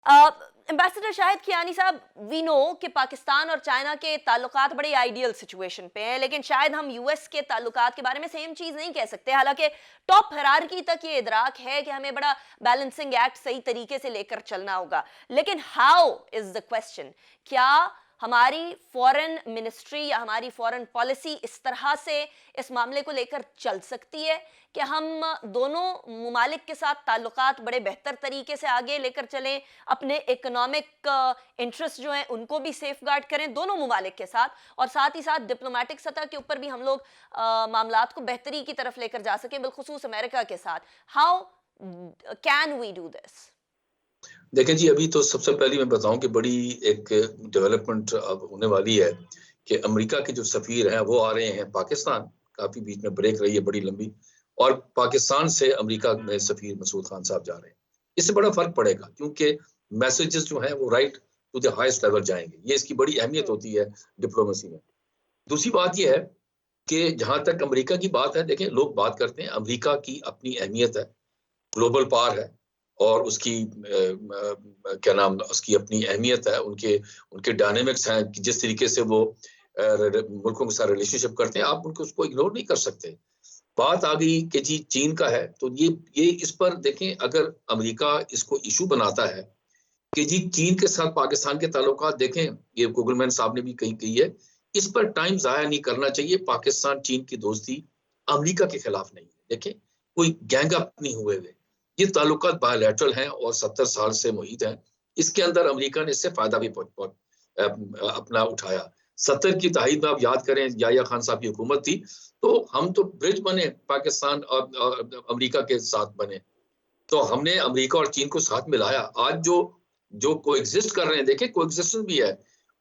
Ambassador Shahid Kiani साहब, we know कि पाकिस्तान और चाइना के ताल्लुकात बड़े आइडियल सिचुएशन पे हैं, लेकिन शायद हम यूएस के ताल्लुकात के बारे में सेम चीज नहीं कह सकते। हालांकि टॉप हायरार्की तक ये इदराक है कि हमें बड़ा बैलेंसिंग एक्ट सही तरीके से लेकर चलना होगा, लेकिन हाउ इज द क्वेश्चन। क्या हमारी फॉरेन मिनिस्ट्री या हमारी फॉरेन पॉलिसी इस तरह से इस मामले को लेकर चल सकती है कि हम दोनों मुमालिक के साथ ताल्लुकात बड़े बेहतर तरीके से आगे लेकर चलें, अपने इकोनॉमिक इंटरेस्ट जो हैं उनको भी सेफ गार्ड करें दोनों मुमालिक के साथ, और साथ ही साथ डिप्लोमेटिक सतह के ऊपर भी हम लोग मामलात को बेहतरी की तरफ लेकर जा सकें, बिलखुसूस अमेरिका के साथ। How can we do this? देखें जी, अभी तो सबसे पहले मैं बताऊं कि बड़ी एक डेवलपमेंट अब होने वाली है कि अमेरिका के जो सफीर हैं वो आ रहे हैं पाकिस्तान। काफी बीच में ब्रेक रही है बड़ी लंबी, और पाकिस्तान से अमेरिका में सफीर मसूद खान साहब जा रहे हैं। इससे बड़ा फर्क पड़ेगा क्योंकि मैसेजेस जो हैं वो right to the highest level जाएंगे। ये इसकी बड़ी अहमियत होती है डिप्लोमेसी में। दूसरी बात यह है कि जहां तक अमेरिका की बात है, देखें लोग बात करते हैं अमेरिका की अपनी अहमियत है, ग्लोबल पावर है, और उसकी क्या नाम, उसकी अपनी अहमियत है, उनके उनके डायनेमिक्स हैं कि जिस तरीके से वो मुल्कों के साथ रिलेशनशिप करते हैं, आप उनको उसको इग्नोर नहीं कर सकते। बात आ गई कि जी चीन का है, तो ये इस पर देखें, अगर अमेरिका इसको इशू बनाता है कि जी चीन के साथ पाकिस्तान के ताल्लुकात, देखें ये गूगलमैन साहब ने भी कही है, इस पर टाइम जाया नहीं करना चाहिए। पाकिस्तान चीन की दोस्ती अमेरिका के खिलाफ नहीं है। देखें कोई गैंग अप नहीं हुए हुए, ये ताल्लुकात बायलैटरल हैं और 70 साल से मुहित हैं। इसके अंदर अमेरिका ने इससे फायदा भी अपना उठाया। 70 की तारीख में आप याद करें, याहिया खान साहब की हुकूमत थी, तो हम तो ब्रिज बने पाकिस्तान और अमेरिका के साथ बने, तो हमने अमेरिका और चीन को साथ मिलाया। आज जो जो कोएग्जिस्ट कर रहे हैं, देखें कोएग्जिस्टेंस भी है,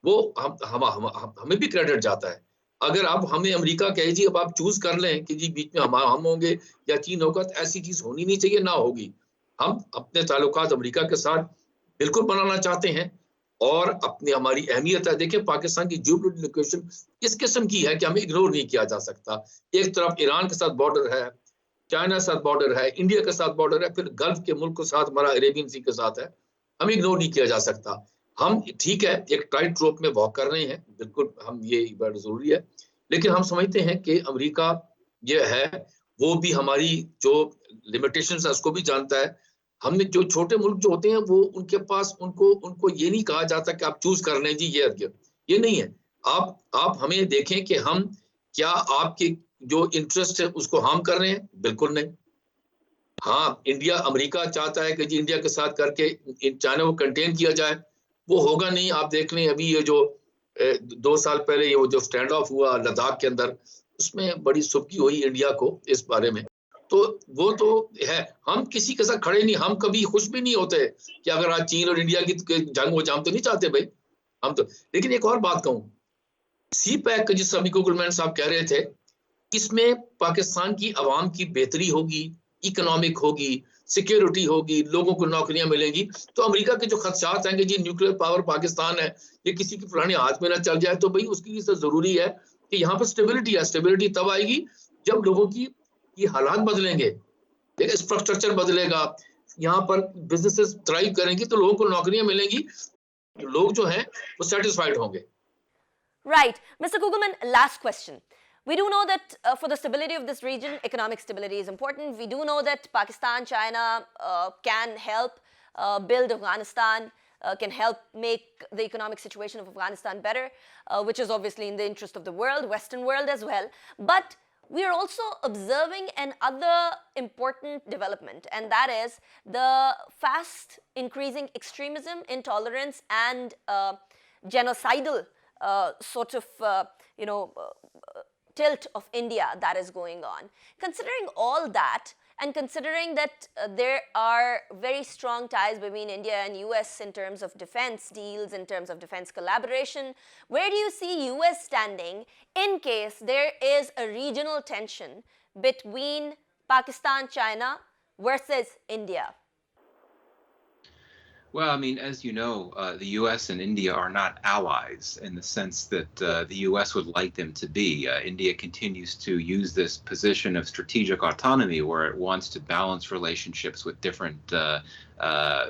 वो हमें भी क्रेडिट जाता है। अगर आप हमें अमेरिका कहे जी अब आप चूज कर लें कि जी बीच में हम होंगे या चीन होगा, तो ऐसी चीज होनी नहीं चाहिए, ना होगी। हम अपने ताल्लुकात अमेरिका के साथ बिल्कुल बनाना चाहते हैं, और अपनी हमारी अहमियत है। देखिए पाकिस्तान की जियोपॉलिटिकल लोकेशन इस किस्म की है कि हमें इग्नोर नहीं किया जा सकता। एक तरफ ईरान के साथ बॉर्डर है, चाइना के साथ बॉर्डर है, इंडिया के साथ बॉर्डर है, फिर गल्फ के मुल्क के साथ हमारा अरेबियन सी के साथ है, हमें इग्नोर नहीं किया जा सकता। हम ठीक है एक टाइट रोप में वॉक कर रहे हैं, बिल्कुल हम ये बड़ा जरूरी है, लेकिन हम समझते हैं कि अमेरिका ये है, वो भी हमारी जो लिमिटेशंस है उसको भी जानता है। हमने जो छोटे मुल्क जो होते हैं, वो उनके पास उनको उनको ये नहीं कहा जाता कि आप चूज कर लें जी ये नहीं है। आप हमें देखें कि हम क्या आपके जो इंटरेस्ट है उसको हार्म कर रहे हैं, बिल्कुल नहीं। हाँ, इंडिया अमेरिका चाहता है कि जी इंडिया के साथ करके चाइना को कंटेन किया जाए, वो होगा नहीं। आप देख लें अभी ये जो 2 साल पहले ये वो जो स्टैंड ऑफ हुआ लद्दाख के अंदर, उसमें बड़ी सुबकी हुई इंडिया को इस बारे में। तो वो तो है, हम किसी के साथ खड़े नहीं, हम कभी खुश भी नहीं होते कि अगर आज चीन और इंडिया की जंग हो जाए, हम तो नहीं चाहते भाई, हम तो। लेकिन एक और बात कहूं, सी पैक जिस अभी गुलमैन साहब कह रहे थे, इसमें पाकिस्तान की आवाम की बेहतरी होगी, इकोनॉमिक होगी, सिक्योरिटी होगी, लोगों को नौकरियां मिलेंगी। तो अमेरिका के जो खदशात हैं कि जी न्यूक्लियर पावर पाकिस्तान है, ये किसी के फलाने हाथ में ना चल जाए, तो भाई उसकी लिए जरूरी है कि यहाँ पर स्टेबिलिटी है। स्टेबिलिटी तब आएगी जब लोगों की ये हालात बदलेंगे, इंफ्रास्ट्रक्चर बदलेगा, यहाँ पर बिजनेसेस थ्राइव करेंगी, तो लोगों को नौकरियां मिलेंगी, लोग जो हैं वो सेटिस्फाइड होंगे। Right. Mr. Kugelman, last question. We do know that for the stability of this region, economic stability is important. We do know that Pakistan, China can help build Afghanistan, can help make the economic situation of Afghanistan better, which is obviously in the interest of the world, Western world as well. But we are also observing another important development, and that is the fast increasing extremism, intolerance, and genocidal sort of, tilt of India that is going on. Considering all that, and considering that there are very strong ties between India and US in terms of defense deals, in terms of defense collaboration, where do you see US standing in case there is a regional tension between Pakistan, China versus India? Well, I mean, as you know, the U.S. and India are not allies in the sense that the U.S. would like them to be. India continues to use this position of strategic autonomy where it wants to balance relationships with different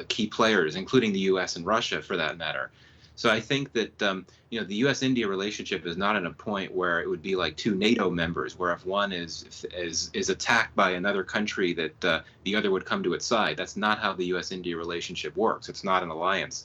key players, including the U.S. and Russia, for that matter. So I think that the U.S.-India relationship is not at a point where it would be like two NATO members, where if one is attacked by another country, that the other would come to its side. That's not how the U.S.-India relationship works. It's not an alliance.